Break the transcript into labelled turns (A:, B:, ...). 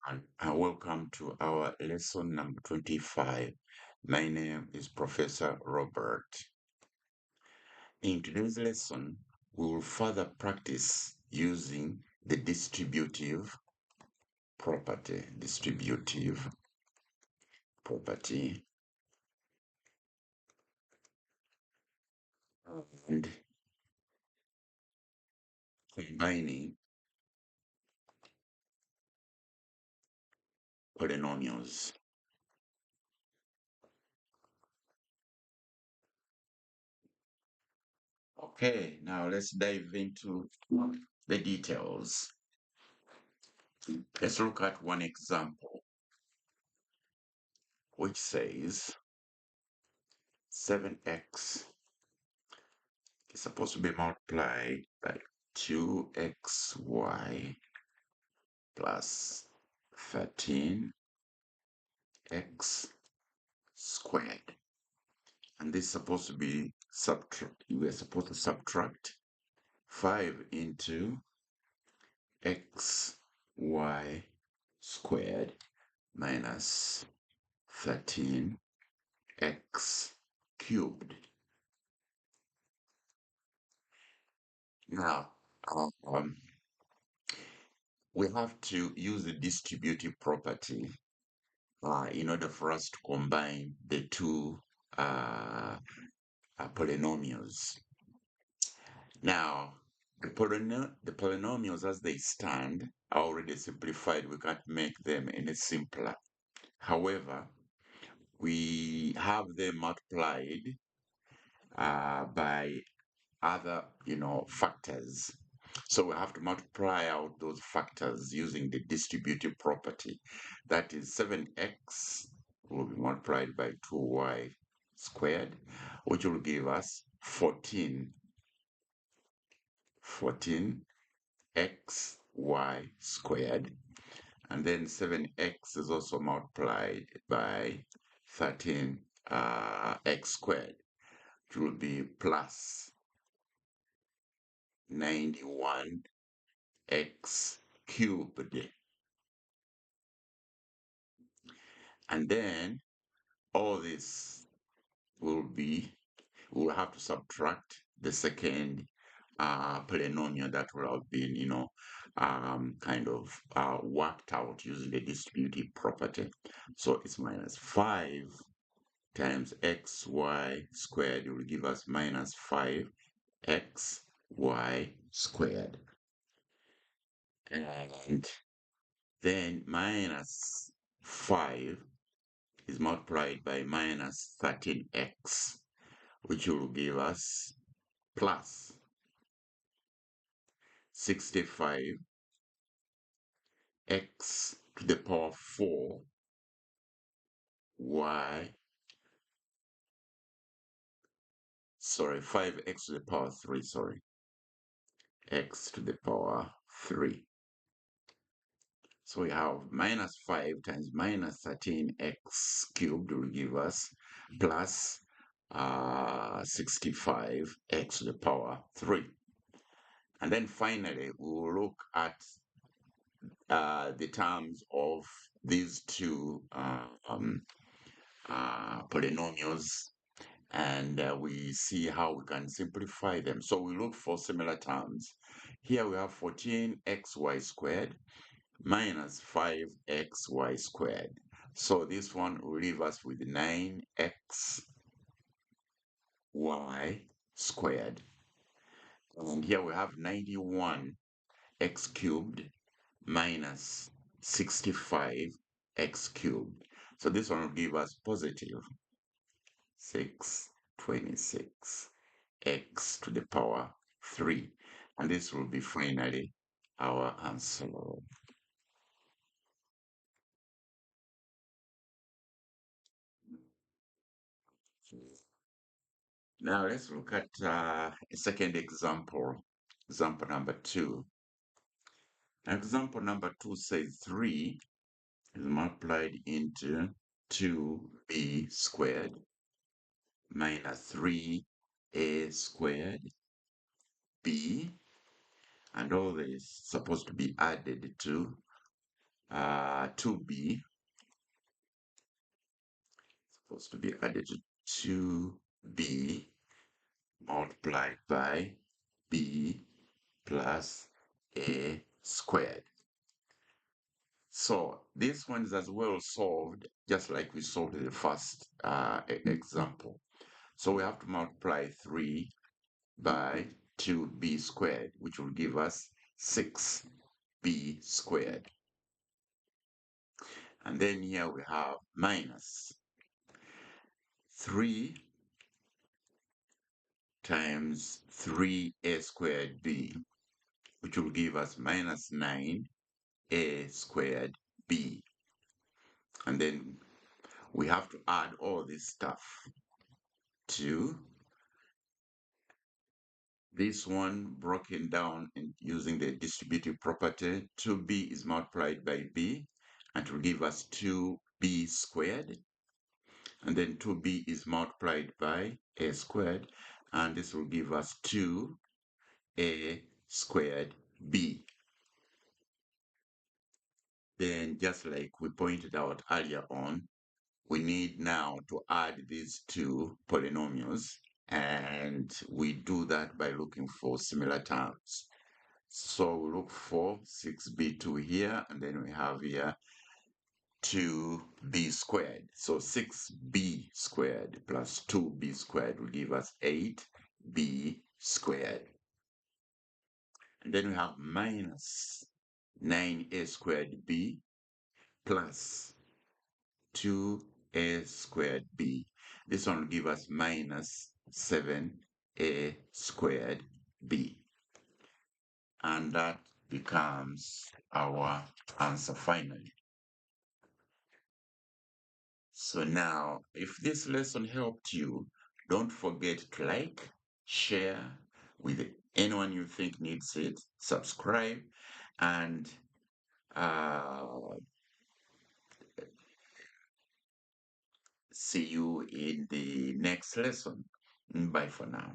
A: And welcome to our lesson number 25. My name is Professor Robert. In today's lesson, we will further practice using the distributive property. And combining polynomials. Okay, now let's dive into the details. Let's look at one example, which says 7x is supposed to be multiplied by 2xy plus 13x squared. And this is supposed to be we're supposed to subtract 5 into xy squared minus 13x cubed. Now, we have to use the distributive property in order for us to combine the two polynomials. Now, the polynomials as they stand are already simplified. We can't make them any simpler. However, we have them multiplied by other, factors. So we have to multiply out those factors using the distributive property. That is 7x will be multiplied by 2y squared, which will give us 14xy squared. And then 7x is also multiplied by 13x squared, which will be plus 91x cubed. And then all this we'll have to subtract the second polynomial that will have been, worked out using the distributive property. So it's minus 5 times xy squared will give us minus 5xy squared. And then minus 5 is multiplied by minus 13x, which will give us plus 65x to the power 4 5x to the power 3, x to the power 3. So we have minus 5 times minus 13x cubed will give us plus 65x to the power 3. And then finally, we will look at the terms of these two polynomials, and we see how we can simplify them. So we look for similar terms. Here we have 14xy squared minus 5xy squared. So this one will leave us with 9xy squared. And here we have 91x cubed minus 65x cubed. So this one will give us positive 626x to the power 3. And this will be finally our answer. Now let's look at a second example, example number 2. Example number 2 says 3 is multiplied into 2b squared minus 3a squared b, and all this is supposed to be added to 2b supposed to be added to 2b multiplied by b plus a squared. So this one is as well solved just like we solved the first example. So we have to multiply 3 by 2b squared, which will give us 6b squared. And then here we have minus 3 times 3a squared b, which will give us minus 9a squared b. And then we have to add all this stuff to this one broken down and using the distributive property. 2b is multiplied by b, and it will give us 2b squared. And then 2b is multiplied by a squared, and this will give us 2a squared b. Then, just like we pointed out earlier on, we need now to add these two polynomials, and we do that by looking for similar terms. So we look for 6b2 here, and then we have here 2b squared. So 6b squared plus 2b squared will give us 8b squared. And then we have minus 9a squared b plus 2a squared b. This one will give us minus 7a squared b. And that becomes our answer finally. So now, if this lesson helped you, don't forget to like, share with anyone you think needs it, subscribe, and see you in the next lesson. Bye for now.